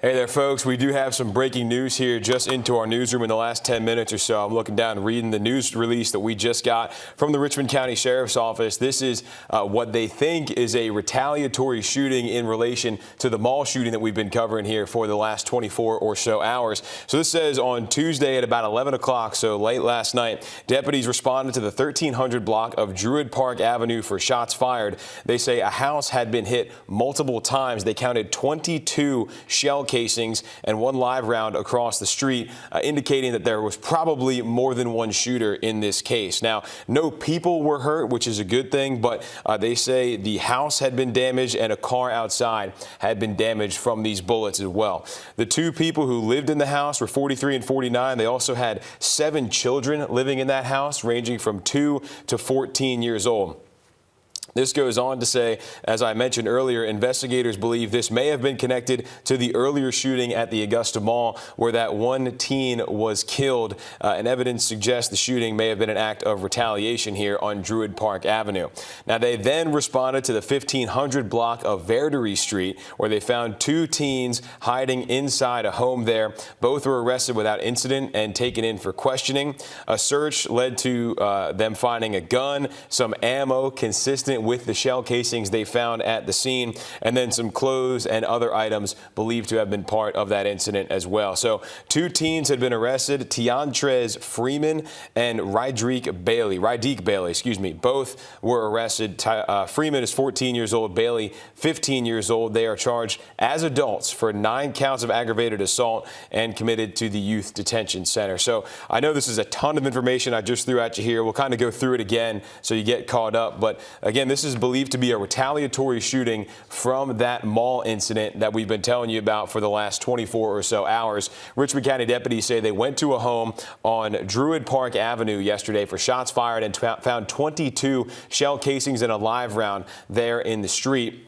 Hey there, folks. We do have some breaking news here just into our newsroom in the last 10 minutes or so. I'm looking down and reading the news release that we just got from the Richmond County Sheriff's Office. This is what they think is a retaliatory shooting in relation to the mall shooting that we've been covering here for the last 24 or so hours. So this says on Tuesday at about 11 o'clock, so late last night, deputies responded to the 1300 block of Druid Park Avenue for shots fired. They say a house had been hit multiple times. They counted 22 shell casings and one live round across the street, indicating that there was probably more than one shooter in this case. Now, no people were hurt, which is a good thing, but they say the house had been damaged and a car outside had been damaged from these bullets as well. The two people who lived in the house were 43 and 49. They also had 7 children living in that house, ranging from 2 to 14 years old. This goes on to say, as I mentioned earlier, investigators believe this may have been connected to the earlier shooting at the Augusta Mall where that one teen was killed. And evidence suggests the shooting may have been an act of retaliation here on Druid Park Avenue. Now, they then responded to the 1500 block of Retaliatory Street where they found 2 teens hiding inside a home there. Both were arrested without incident and taken in for questioning. A search led to them finding a gun, some ammo consistent with the shell casings they found at the scene, and then some clothes and other items believed to have been part of that incident as well. So 2 teens had been arrested, Tiantrez Freeman and Rydeek Bailey, both were arrested. Freeman is 14 years old, Bailey 15 years old. They are charged as adults for 9 counts of aggravated assault and committed to the Youth Detention Center. So I know this is a ton of information I just threw at you here. We'll kind of go through it again so you get caught up. But again, this is believed to be a retaliatory shooting from that mall incident that we've been telling you about for the last 24 or so hours. Richmond County deputies say they went to a home on Druid Park Avenue yesterday for shots fired and found 22 shell casings and a live round there in the street.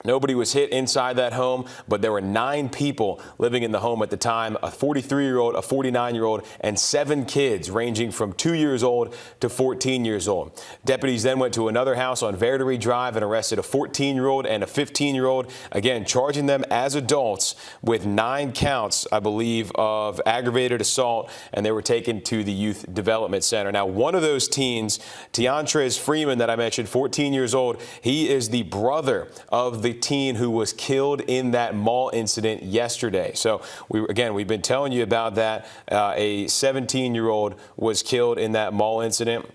Nobody was hit inside that home, but there were 9 people living in the home at the time, a 43-year-old, a 49-year-old, and 7 kids ranging from 2 years old to 14 years old. Deputies then went to another house on Retaliatory Drive and arrested a 14-year-old and a 15-year-old, again, charging them as adults with 9 counts, I believe, of aggravated assault, and they were taken to the Youth Development Center. Now, one of those teens, Tiantrez Freeman that I mentioned, 14 years old, he is the brother of the teen who was killed in that mall incident yesterday. So we've been telling you about that. A 17-year-old was killed in that mall incident.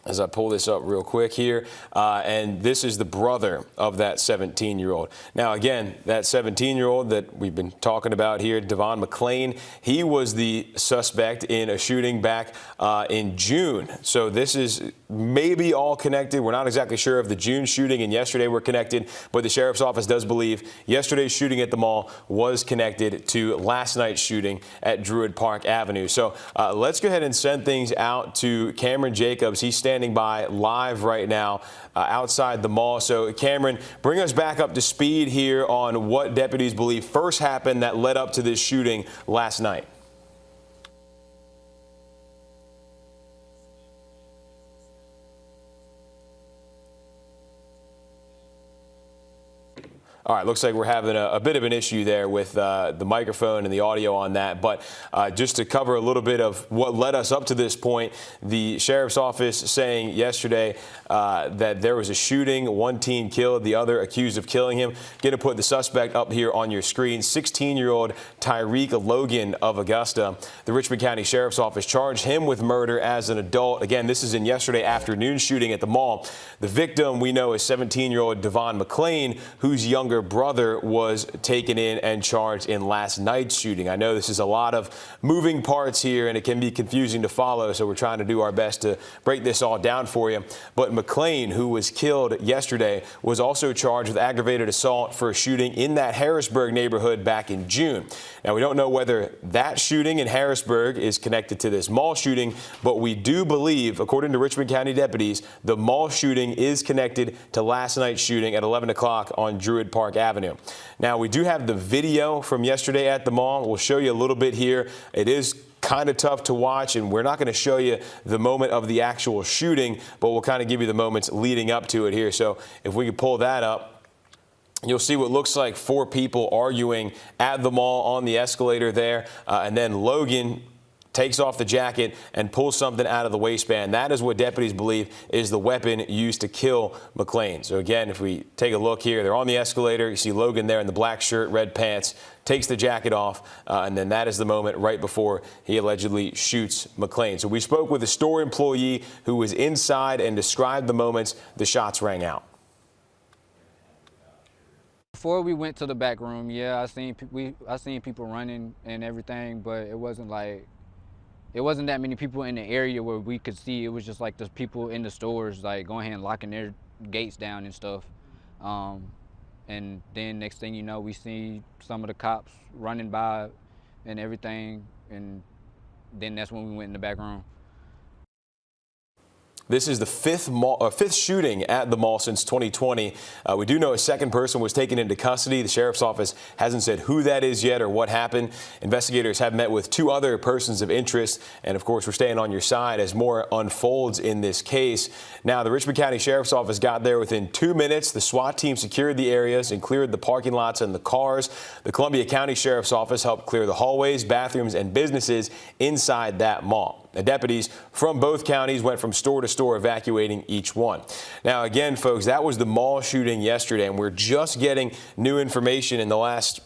As I pull this up real quick here, and this is the brother of that 17-year-old. Now, again, that 17-year-old that we've been talking about here, Devon McClain, he was the suspect in a shooting back in June. So this is maybe all connected. We're not exactly sure if the June shooting and yesterday were connected, but the sheriff's office does believe yesterday's shooting at the mall was connected to last night's shooting at Druid Park Avenue. So let's go ahead and send things out to Cameron Jacobs. He's standing by live right now outside the mall. So Cameron, bring us back up to speed here on what deputies believe first happened that led up to this shooting last night. All right, looks like we're having a bit of an issue there with the microphone and the audio on that. But just to cover a little bit of what led us up to this point, the sheriff's office saying yesterday that there was a shooting, 1 teen killed, the other accused of killing him. Going to put the suspect up here on your screen, 16-year-old Tyreek Logan of Augusta. The Richmond County Sheriff's Office charged him with murder as an adult. Again, this is in yesterday afternoon shooting at the mall. The victim we know is 17-year-old Devon McClain, whose younger brother was taken in and charged in last night's shooting. I know this is a lot of moving parts here and it can be confusing to follow, so we're trying to do our best to break this all down for you. But McClain, who was killed yesterday, was also charged with aggravated assault for a shooting in that Harrisburg neighborhood back in June. Now, we don't know whether that shooting in Harrisburg is connected to this mall shooting, but we do believe, according to Richmond County deputies, the mall shooting is connected to last night's shooting at 11 o'clock on Druid Park Avenue. Now, we do have the video from yesterday at the mall. We'll show you a little bit here. It is kind of tough to watch, and we're not going to show you the moment of the actual shooting, but we'll kind of give you the moments leading up to it here. So if we could pull that up. You'll see what looks like 4 people arguing at the mall on the escalator there. And then Logan takes off the jacket and pulls something out of the waistband. That is what deputies believe is the weapon used to kill McLean. So again, if we take a look here, they're on the escalator. You see Logan there in the black shirt, red pants, takes the jacket off, and then that is the moment right before he allegedly shoots McLean. So we spoke with a store employee who was inside and described the moments the shots rang out. Before we went to the back room, yeah, I seen people running and everything, but it wasn't that many people in the area where we could see. It was just like the people in the stores like going ahead and locking their gates down and stuff. And then next thing you know, we see some of the cops running by and everything, and then that's when we went in the back room. This is the fifth shooting at the mall since 2020. We do know a second person was taken into custody. The sheriff's office hasn't said who that is yet or what happened. Investigators have met with 2 other persons of interest. And of course, we're staying on your side as more unfolds in this case. Now, the Richmond County Sheriff's Office got there within 2 minutes. The SWAT team secured the areas and cleared the parking lots and the cars. The Columbia County Sheriff's Office helped clear the hallways, bathrooms, and businesses inside that mall. The deputies from both counties went from store to store evacuating each one. Now, again, folks, that was the mall shooting yesterday, and we're just getting new information in the last,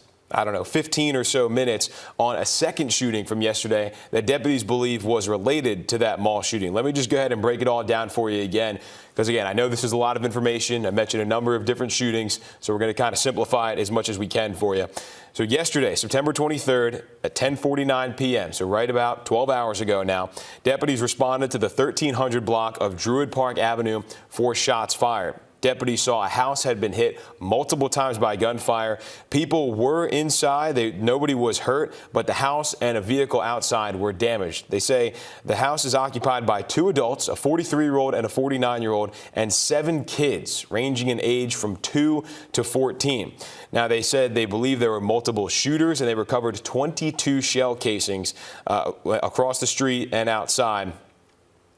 15 or so minutes on a second shooting from yesterday that deputies believe was related to that mall shooting. Let me just go ahead and break it all down for you again, because again, I know this is a lot of information. I mentioned a number of different shootings, so we're going to kind of simplify it as much as we can for you. So yesterday, September 23rd at 10:49 p.m., so right about 12 hours ago now, deputies responded to the 1300 block of Druid Park Avenue for shots fired. Deputies saw a house had been hit multiple times by gunfire. People were inside. Nobody was hurt, but the house and a vehicle outside were damaged. They say the house is occupied by 2 adults, a 43-year-old and a 49-year-old, and 7 kids ranging in age from 2 to 14. Now, they said they believe there were multiple shooters, and they recovered 22 shell casings across the street and outside.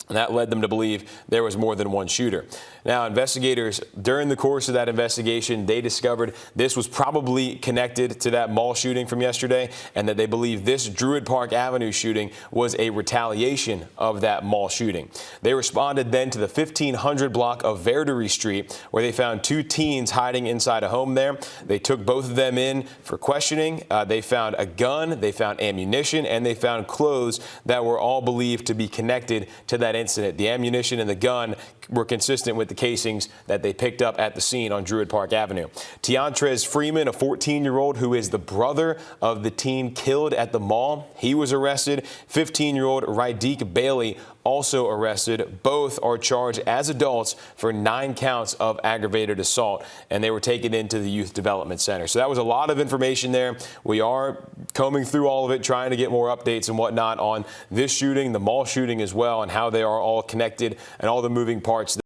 And that led them to believe there was more than one shooter. Now, investigators, during the course of that investigation, they discovered this was probably connected to that mall shooting from yesterday, and that they believe this Druid Park Avenue shooting was a retaliation of that mall shooting. They responded then to the 1500 block of Verdery Street, where they found 2 teens hiding inside a home there. They took both of them in for questioning. They found a gun, they found ammunition, and they found clothes that were all believed to be connected to that incident. The ammunition and the gun were consistent with the casings that they picked up at the scene on Druid Park Avenue. Tiantrez Freeman, a 14-year-old who is the brother of the teen killed at the mall, he was arrested. 15-year-old Rydeek Bailey also arrested. Both are charged as adults for 9 counts of aggravated assault, and they were taken into the Youth Development Center. So that was a lot of information there. We are combing through all of it, trying to get more updates and whatnot on this shooting, the mall shooting as well, and how they are all connected and all the moving parts.